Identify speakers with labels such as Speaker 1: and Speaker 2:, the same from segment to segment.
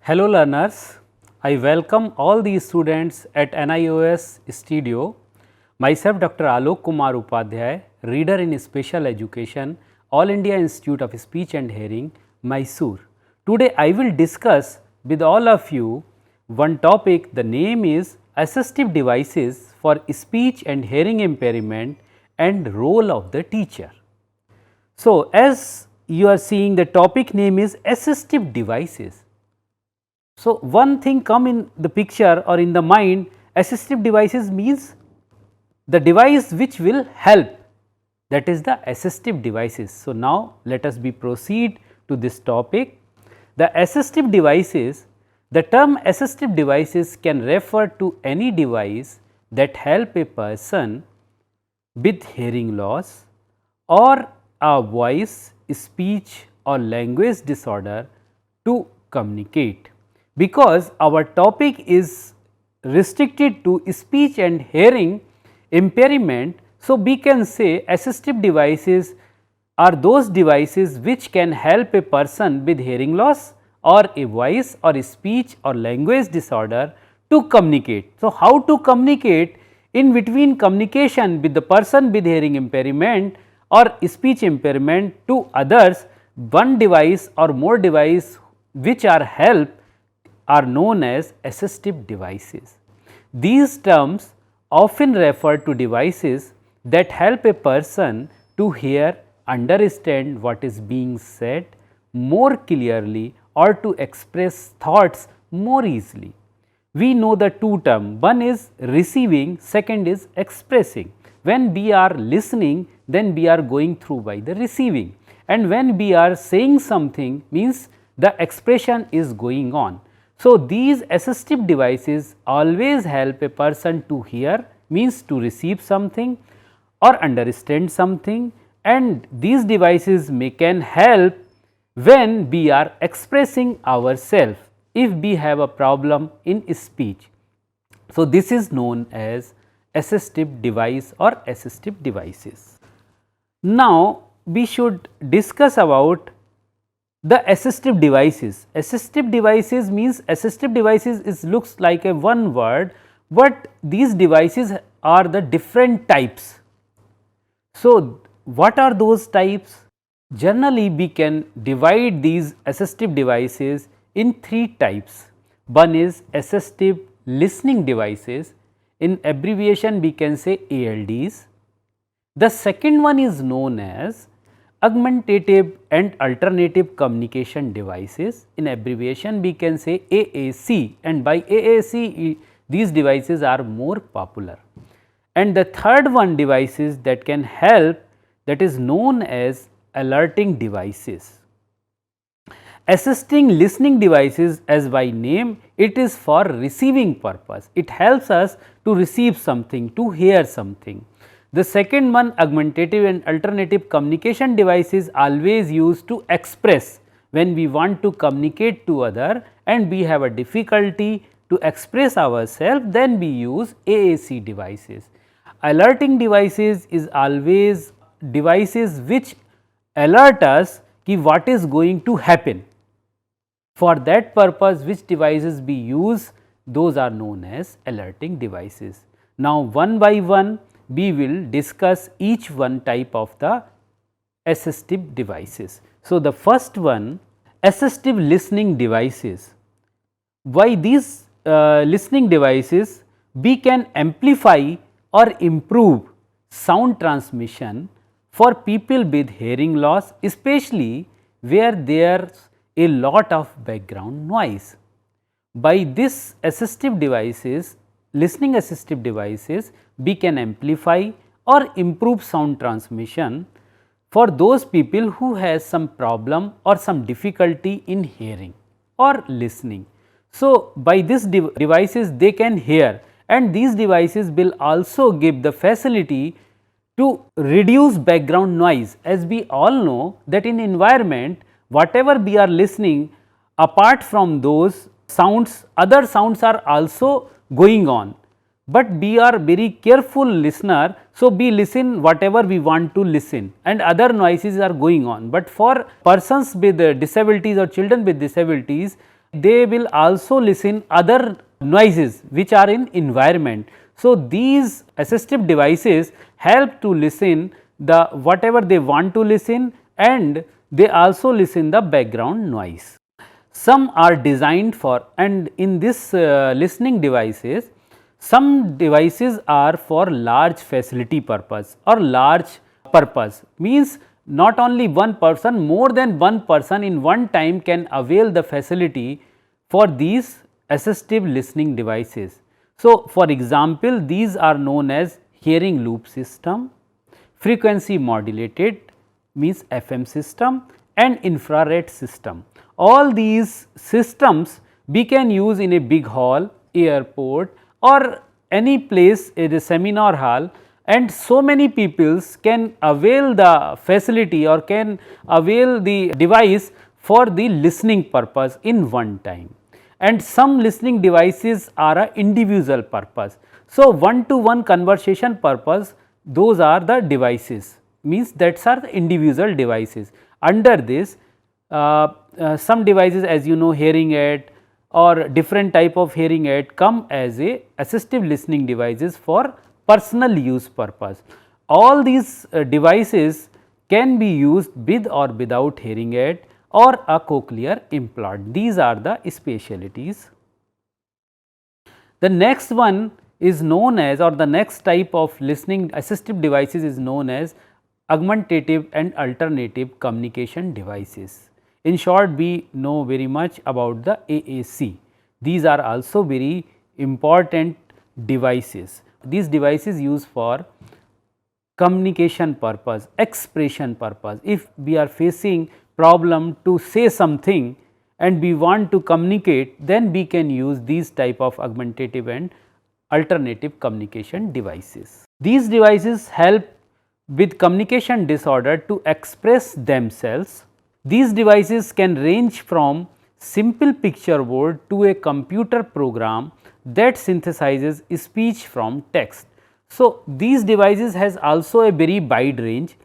Speaker 1: Hello learners, I welcome all the students at NIOS studio. Myself Dr. Alok Kumar Upadhyay, reader in special education, All India Institute of Speech and Hearing, Mysore. Today I will discuss with all of you one topic. The name is assistive devices for speech and hearing impairment and role of the teacher. So, as you are seeing, the topic name is assistive devices. So, one thing come in the picture or in the mind, assistive devices means the device which will help, that is the assistive devices. So, now let us proceed to this topic. The assistive devices, the term assistive devices can refer to any device that help a person with hearing loss or a voice, speech or language disorder to communicate. Because our topic is restricted to speech and hearing impairment, so we can say assistive devices are those devices which can help a person with hearing loss or a voice or a speech or language disorder to communicate. So, how to communicate? In between communication with the person with hearing impairment or speech impairment to others, one device or more device which are help are known as assistive devices. These terms often refer to devices that help a person to hear, understand what is being said more clearly or to express thoughts more easily. We know the two terms, one is receiving, second is expressing. When we are listening, then we are going through by the receiving, and when we are saying something means the expression is going on. So, these assistive devices always help a person to hear, means to receive something or understand something, and these devices can help when we are expressing ourselves if we have a problem in speech. So, this is known as assistive device or assistive devices. Now, we should discuss about the assistive devices. Assistive devices means assistive devices is looks like a one word, but these devices are the different types. So, what are those types? Generally, we can divide these assistive devices in three types. One is assistive listening devices, in abbreviation we can say ALDs. The second one is known as augmentative and alternative communication devices, in abbreviation we can say AAC, and by AAC these devices are more popular. And the third one devices that can help, that is known as alerting devices. Assisting listening devices, as by name, it is for receiving purpose. It helps us to receive something, to hear something. The second one, augmentative and alternative communication devices, always used to express when we want to communicate to other and we have a difficulty to express ourselves, then we use AAC devices. Alerting devices is always devices which alert us ki what is going to happen. For that purpose, which devices we use, those are known as alerting devices. Now, one by one we will discuss each one type of the assistive devices. So, the first one, assistive listening devices. Why these listening devices? We can amplify or improve sound transmission for people with hearing loss, especially where there is a lot of background noise. By this assistive devices, listening assistive devices, we can amplify or improve sound transmission for those people who has some problem or some difficulty in hearing or listening. So, by these devices they can hear, and these devices will also give the facility to reduce background noise. As we all know that in environment, whatever we are listening, apart from those sounds, other sounds are also going on, but we are very careful listener. So, we listen whatever we want to listen and other noises are going on, but for persons with disabilities or children with disabilities, they will also listen other noises which are in environment. So, these assistive devices help to listen the whatever they want to listen, and they also listen the background noise. Some are designed for, and in this listening devices, some devices are for large facility purpose or large purpose, means not only one person, more than one person in one time can avail the facility for these assistive listening devices. So, for example, these are known as hearing loop system, frequency modulated means FM system, and infrared system. All these systems we can use in a big hall, airport, or any place in a seminar hall, and so many peoples can avail the facility or can avail the device for the listening purpose in one time. And some listening devices are a individual purpose. So, one to one conversation purpose, those are the devices, means that are the individual devices. Under this some devices, as you know, hearing aid or different type of hearing aid come as a assistive listening devices for personal use purpose. All these devices can be used with or without hearing aid or a cochlear implant. These are the specialties. The next one is known as, or the next type of listening assistive devices is known as augmentative and alternative communication devices. In short, we know very much about the AAC. These are also very important devices. These devices used for communication purpose, expression purpose. If we are facing problem to say something and we want to communicate, then we can use these type of augmentative and alternative communication devices. These devices help with communication disorder to express themselves. These devices can range from simple picture board to a computer program that synthesizes speech from text. So, these devices has also a very wide range.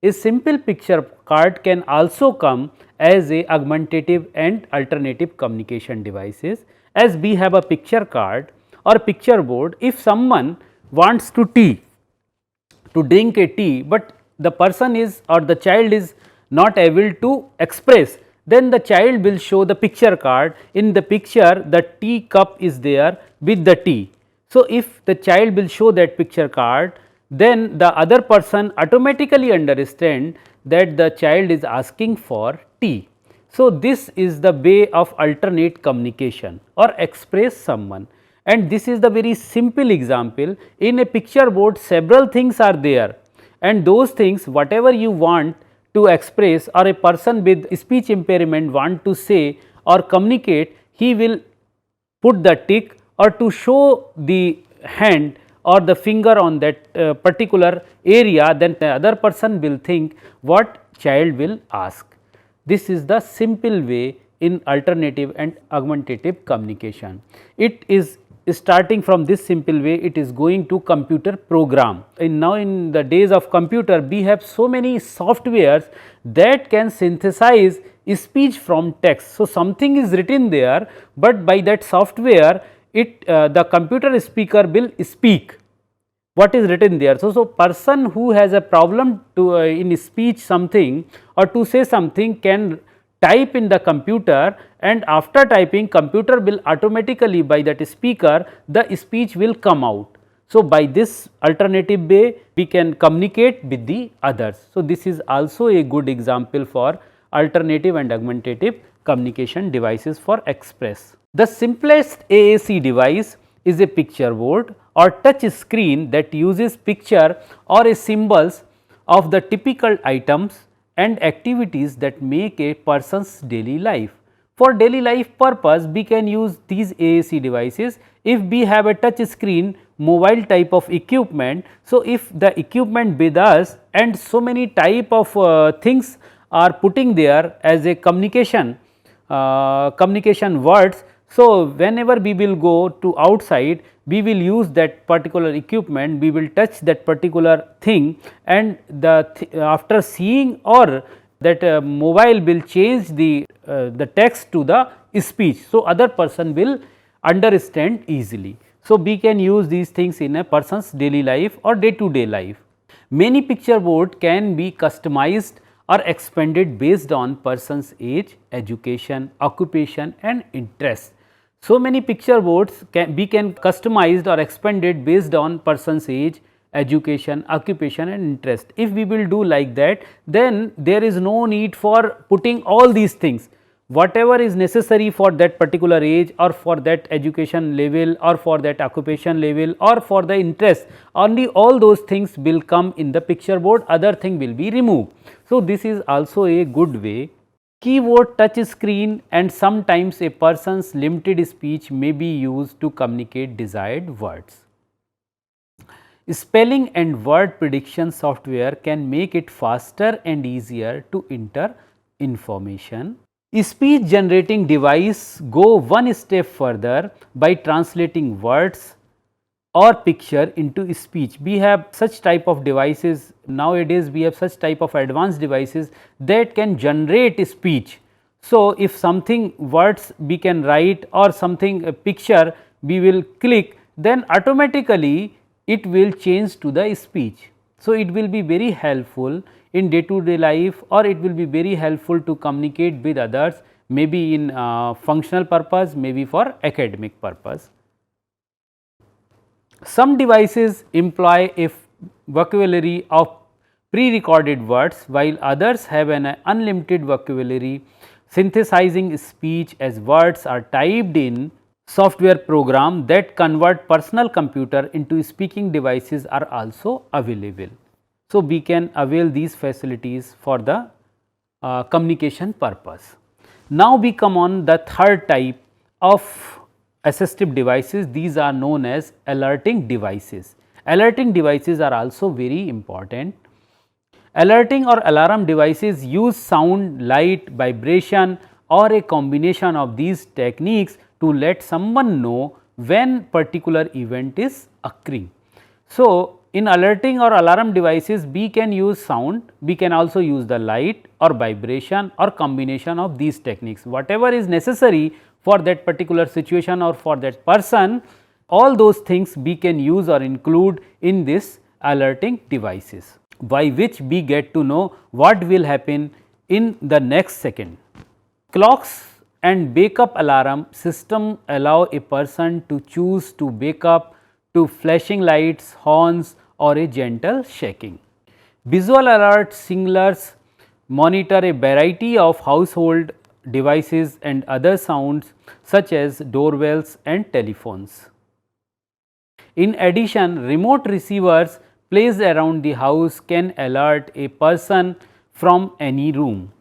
Speaker 1: A simple picture card can also come as a augmentative and alternative communication devices. As we have a picture card or picture board, if someone wants to drink a tea, but the person is or the child is not able to express, then the child will show the picture card. In the picture, the tea cup is there with the tea. So, if the child will show that picture card, then the other person automatically understand that the child is asking for tea. So, this is the way of alternate communication or express someone, and this is the very simple example. In a picture board, several things are there, and those things whatever you want to express, or a person with speech impairment want to say or communicate, he will put the tick or to show the hand or the finger on that particular area, then the other person will think what child will ask. This is the simple way in alternative and augmentative communication. It is starting from this simple way, it is going to computer program. And now in the days of computer, we have so many softwares that can synthesize speech from text. So, something is written there, but by that software the computer speaker will speak what is written there. So, person who has a problem to in speech something or to say something can type in the computer, and after typing, computer will automatically by that speaker the speech will come out. So, by this alternative way we can communicate with the others. So, this is also a good example for alternative and augmentative communication devices for express. The simplest AAC device is a picture board or touch screen that uses picture or a symbols of the typical items and activities that make a person's daily life. For daily life purpose, we can use these AAC devices. If we have a touch screen mobile type of equipment, so if the equipment with us and so many type of things are putting there as a communication words. So, whenever we will go to outside, we will use that particular equipment, we will touch that particular thing, and after seeing or that mobile will change the the text to the speech. So, other person will understand easily. So, we can use these things in a person's daily life or day to day life. Many picture board can be customized or expanded based on person's age, education, occupation and interest. So, many picture boards can customized or expanded based on person's age, education, occupation and interest. If we will do like that, then there is no need for putting all these things. Whatever is necessary for that particular age or for that education level or for that occupation level or for the interest, only all those things will come in the picture board, other thing will be removed. So, this is also a good way. Keyboard, touch screen and sometimes a person's limited speech may be used to communicate desired words. Spelling and word prediction software can make it faster and easier to enter information. Speech generating device go one step further by translating words or picture into speech. We have such type of devices nowadays, we have such type of advanced devices that can generate speech. So, if something words we can write or something a picture we will click, then automatically it will change to the speech. So, it will be very helpful in day to day life or it will be very helpful to communicate with others, maybe in functional purpose, maybe for academic purpose. Some devices employ a vocabulary of pre-recorded words while others have an unlimited vocabulary. Synthesizing speech as words are typed in software program that convert personal computer into speaking devices are also available. So, we can avail these facilities for the communication purpose. Now, we come on the third type of assistive devices. These are known as alerting devices. Alerting devices are also very important. Alerting or alarm devices use sound, light, vibration or a combination of these techniques to let someone know when particular event is occurring. So, in alerting or alarm devices we can use sound, we can also use the light or vibration or combination of these techniques. Whatever is necessary for that particular situation or for that person, all those things we can use or include in this alerting devices, by which we get to know what will happen in the next second. Clocks and wake up alarm system allow a person to choose to wake up to flashing lights, horns or a gentle shaking. Visual alert signalers monitor a variety of household devices and other sounds such as doorbells and telephones. In addition, remote receivers placed around the house can alert a person from any room.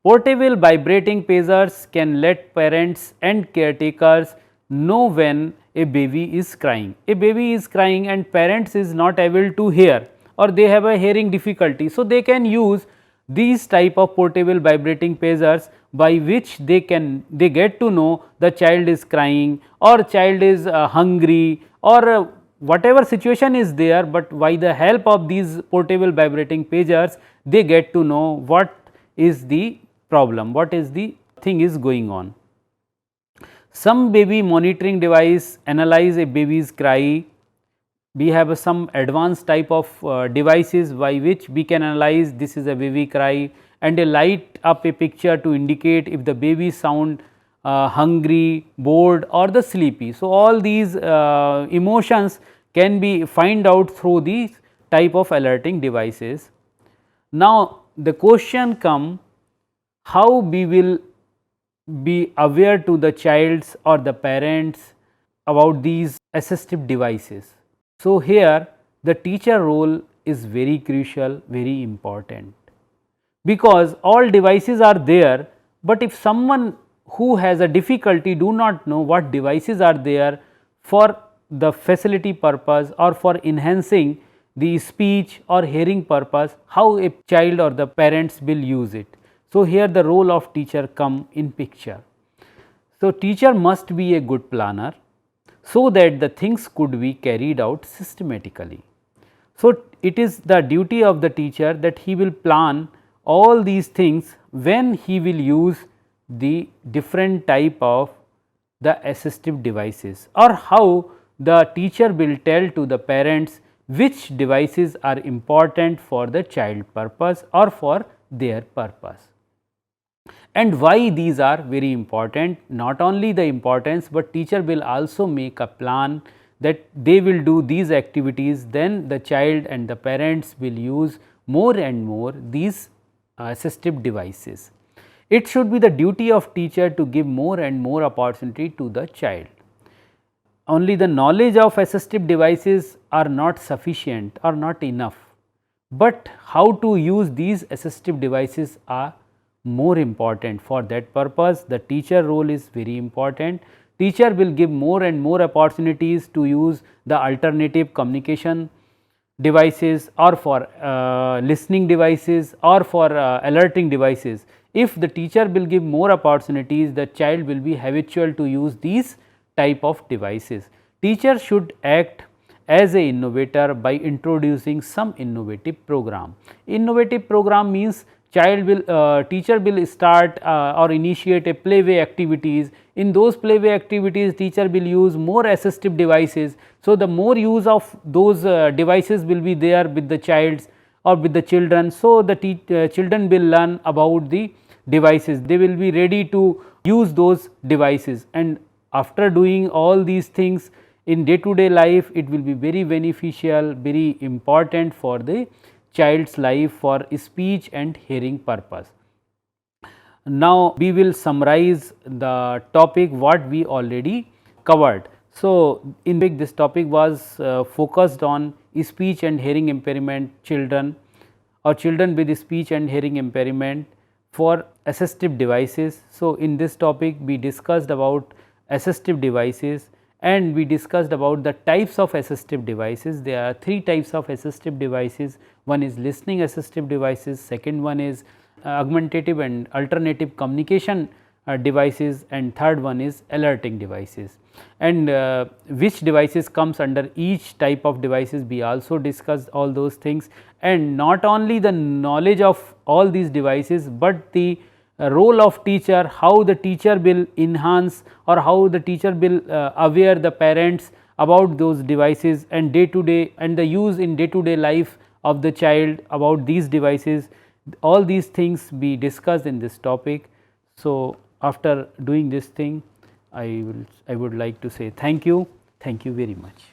Speaker 1: Portable vibrating pagers can let parents and caretakers know when a baby is crying. A baby is crying and parents is not able to hear or they have a hearing difficulty. So, they can use these type of portable vibrating pagers by which they get to know the child is crying or child is hungry or whatever situation is there, but by the help of these portable vibrating pagers they get to know what is the problem, what is the thing is going on. Some baby monitoring device analyze a baby's cry. We have some advanced type of devices by which we can analyze this is a baby cry and a light up a picture to indicate if the baby sound hungry, bored or the sleepy. So, all these emotions can be find out through these type of alerting devices. Now, the question come, how we will be aware to the child's or the parents about these assistive devices. So, here the teacher role is very crucial, very important, because all devices are there, but if someone who has a difficulty do not know what devices are there for the facility purpose or for enhancing the speech or hearing purpose, how a child or the parents will use it. So, here the role of teacher come in picture. So, teacher must be a good planner so that the things could be carried out systematically. So, it is the duty of the teacher that he will plan all these things when he will use the different type of the assistive devices, or how the teacher will tell to the parents which devices are important for the child purpose or for their purpose, and why these are very important. Not only the importance, but teacher will also make a plan that they will do these activities, then the child and the parents will use more and more these assistive devices. It should be the duty of teacher to give more and more opportunity to the child. Only the knowledge of assistive devices are not sufficient or not enough, but how to use these assistive devices are more important. For that purpose, the teacher role is very important. Teacher will give more and more opportunities to use the alternative communication devices, or for listening devices, or for alerting devices. If the teacher will give more opportunities, the child will be habitual to use these type of devices. Teacher should act as a innovator by introducing some innovative program. Innovative program means teacher will start or initiate a playway activities. In those playway activities, teacher will use more assistive devices. So, the more use of those devices will be there with the childs or with the children. So, the children will learn about the devices, they will be ready to use those devices, and after doing all these things in day to day life, it will be very beneficial, very important for the child's life for speech and hearing purpose. Now, we will summarize the topic what we already covered. So, in fact this topic was focused on speech and hearing impairment children, or children with speech and hearing impairment for assistive devices. So, in this topic we discussed about assistive devices, and we discussed about the types of assistive devices. There are 3 types of assistive devices. One is listening assistive devices, second one is augmentative and alternative communication devices, and third one is alerting devices. And which devices comes under each type of devices, we also discussed all those things. And not only the knowledge of all these devices, but the role of teacher, how the teacher will enhance or how the teacher will aware the parents about those devices, and day to day, and the use in day to day life of the child about these devices. All these things we discussed in this topic. So, after doing this thing, I would like to say thank you very much.